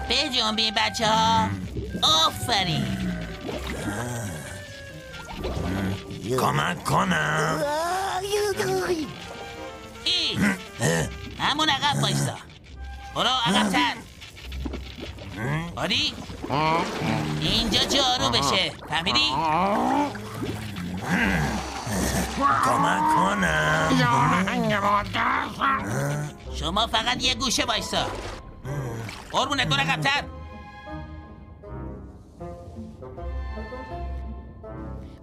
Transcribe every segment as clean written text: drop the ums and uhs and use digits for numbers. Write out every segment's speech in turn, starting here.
بجنبین بچه ها. آفرین. کمک کنم. ای همون عقب بایستا. برو عقب‌تر. آری اینجا جارو بشه. فهمیدی؟ کمک کنم. شما فقط یه گوشه بایستا. قربونت برو عقب‌تر.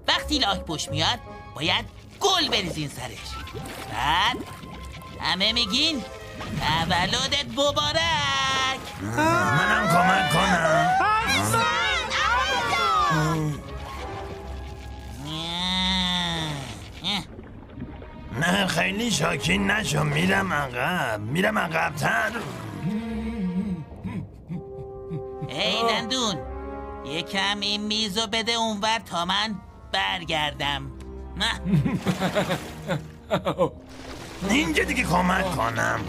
وقتی لاک پشت میاد باید گل بریزین سرش. بعد همه میگین تولدت مبارک. منم کمک کنم. نه خیلی شاکی نشو. میرم عقب‌تر. ای دندون یکم این میزو بده اونور تا من برگردم. نه اینجا دیگه کمک کنم.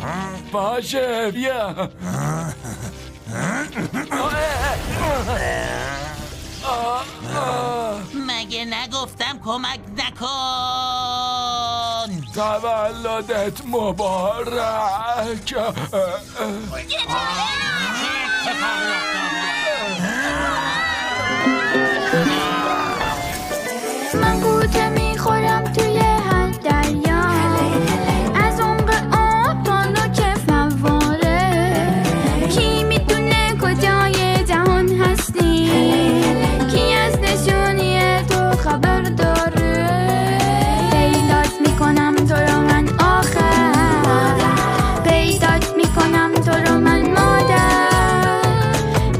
باشه بیا. مگه نگفتم کمک نکن؟ تولدت مبارک. من گوته میخورم توی هر دریا، از عمق آب تا نوک فواره. کی میدونه کجای جهان هستی؟ کی از نشونی تو خبر داره؟ پیدات میکنم تو رو من آخر، پیدات میکنم تو رو من مادر،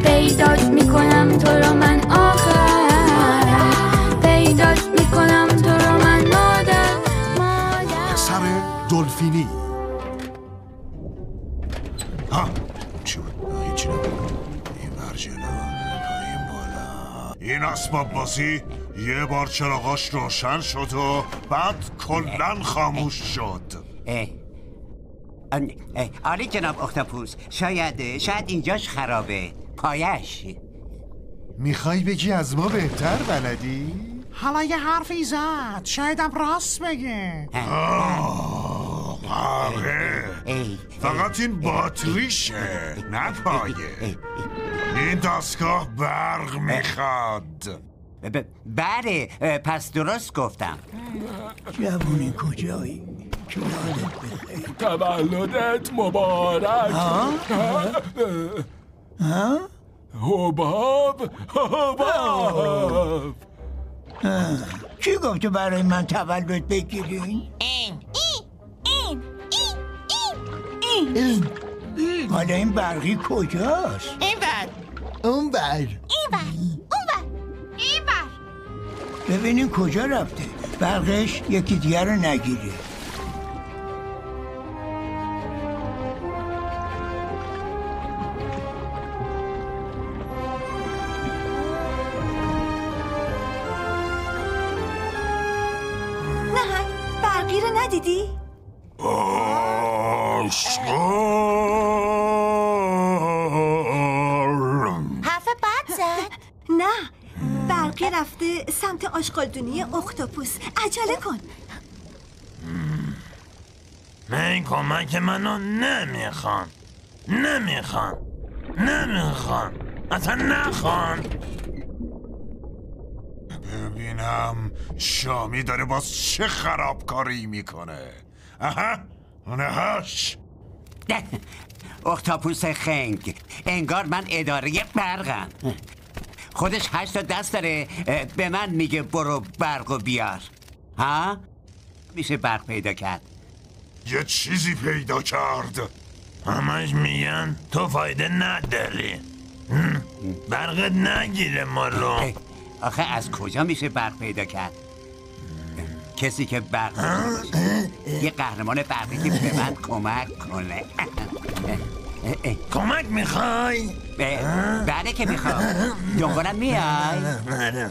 پیدات میکنم تو رو من آخر، پیدات میکنم تو رو من مادر. پسر دلفینی. ها چی بود؟ هیچی نبود. این بر جلو این بالا. این اسباب بازی یه بار چراغاش روشن شد و بعد کلن خاموش شد. آره جناب اختاپوس، شاید اینجاش خرابه. پایش. میخوای بگی از ما بهتر بلدی؟ حالا یه حرفی زد، شایدم راست بگه. آره فقط این باتریشه نه پایه. این دستگاه برق میخواد. بله پس درست گفتم. جوونی کجایی؟ تولدت مبارک. حباب. کی گفته برای من تولد بگیرین؟ این حالا این برقی کجاست؟ این بر اون بر ببینین کجا رفته. برقش یکی دیگر رو نگیره. نه برقی رو ندیدی؟ حرف بد زد. نه برقی رفته سمت آشغالدونی اختاپوس. عجله کن. نه این کمک منو نمیخوان. اصلا نخوان. ببینم شامی داره باز چه خرابکاری میکنه. آها اونهاش. اختاپوس خنگ، انگار من اداره برقم. خودش 8 دست داره، به من میگه برو برقو بیار. ها؟ میشه برق پیدا کرد. یه چیزی پیدا کرد. همش میگن تو فایده نداری. برقت نگیره ما رو. آخه از کجا میشه برق پیدا کرد؟ کسی که برق یه قهرمان برقی که به من کمک کنه. کمک میخوای؟ بله که میخوام. دنبالم میای؟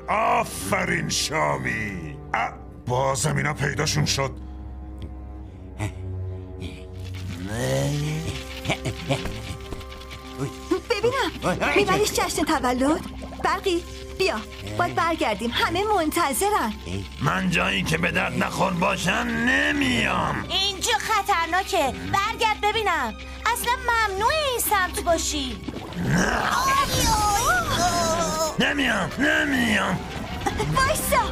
آفرین شامی. بازم اینا پیداشون شد. ببینم میبریش جشن تولد؟ برقی بیا باید برگردیم، همه منتظرن. من جایی که به درد نخور باشم نمیام. اینجا خطرناکه، برگرد ببینم. اصلا ممنوع این سمت باشی. نمیام. وایسا.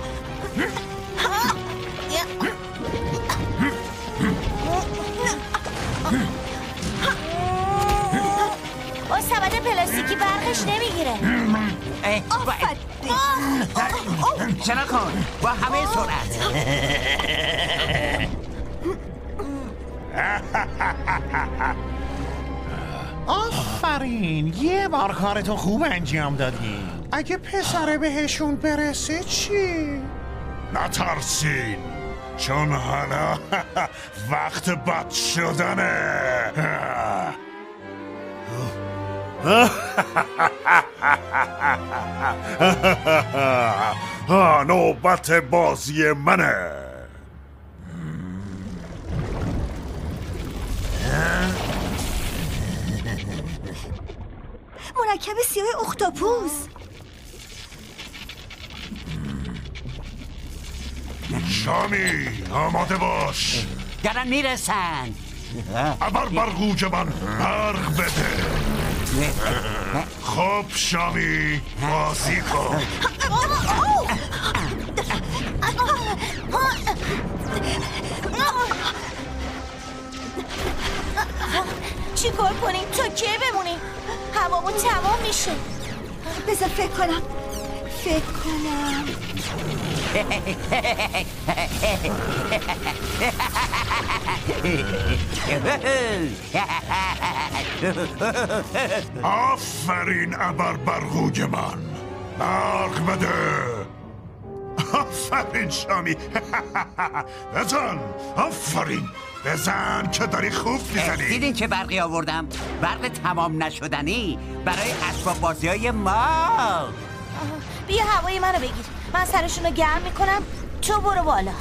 با سبد پلاستیکی برقش نمیگیره. چرا کن با همه سرعت. آفرین، یه بار کارتو خوب انجام دادی. اگه پسره بهشون برسه چی؟ نترسین، چون حالا وقت بد شدنه. نوبت بازی منه. مرکب سیاه اختاپوس. شامی آماده باش، دارن میرسن. ابر برقوج من برق بده. خب شامی بازی کن. چی کار کنیم تا کی بمونیم؟ هوامون تمام میشه. بذار فکر کنم. آفرین ابر برقوج من برق بده. آفرین شامی. بزن. آفرین بزن که داری خوب میزنی. دیدین چه برقی آوردم؟ برق تمام نشدنی برای اسباب بازی های ما. بیا هوای منو بگیر، من سرشونو گرم میکنم، تو برو بالا.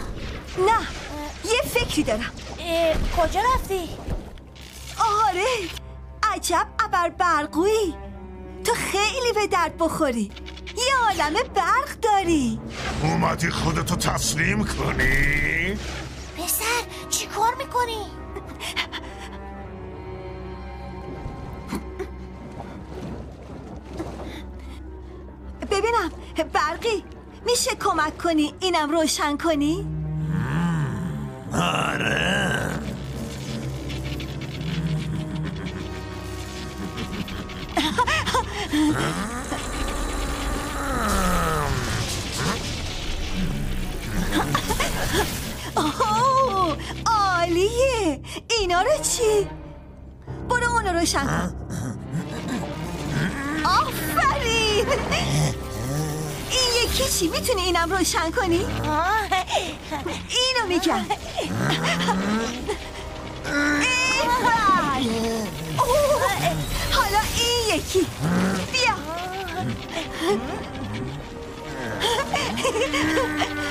نه یه فکری دارم. کجا رفتی؟ آره عجب ابر برقویی، تو خیلی به درد بخوری، یه عالمه برق داری. اومدی خودتو تسلیم کنی؟ پسر چی کار میکنی؟ ببینم برقی میشه کمک کنی اینم روشن کنی؟ آره. اوه عالیه. اینا رو چی؟ برو اونو روشن کن. آفرین. این یکی چی؟ میتونی اینم روشن کنی؟ اینو میگم. حالا این یکی. بیا.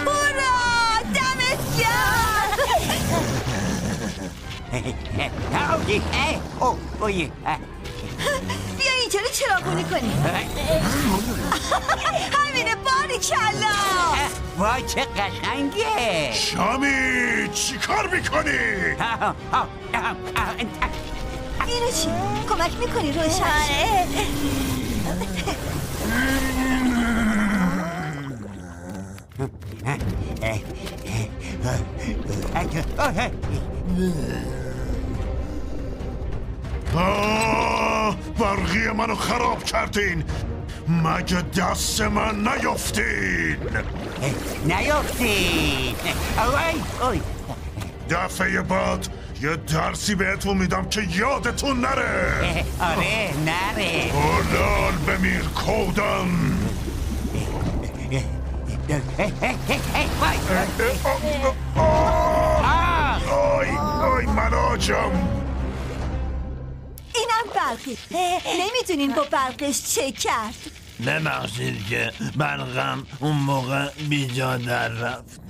هورا دمت گرم. بیا اینجا رو چراغونی کنی. همینه، باریکلا. وای چه قشنگه. شامی چی کار میکنی؟ اینو چی؟ کمک میکنی روشن؟ برقی منو خراب کردین. مگه دست من نیفتین؟ دفعه بعد یه درسی بهتون میدم که یادتون نره. آره نره. بلال بمیر کودم. آی مناجم. اینم برقی. نمیدونین با برقش چه کرد؟ ببخشید که برقم اون موقع بیجا در رفت.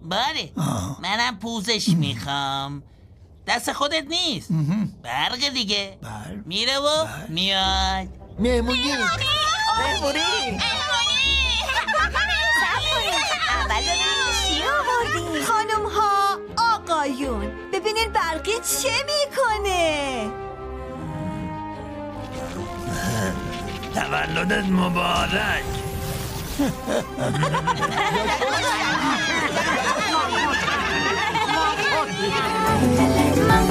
بله منم پوزش میخوام. دست خودت نیست، برق دیگه. میره و میاد. مهمونی اول ببینیم چی آوردیم. خانم ها آقایون ببینین برقی چه میکنه. تولدت مبارک. من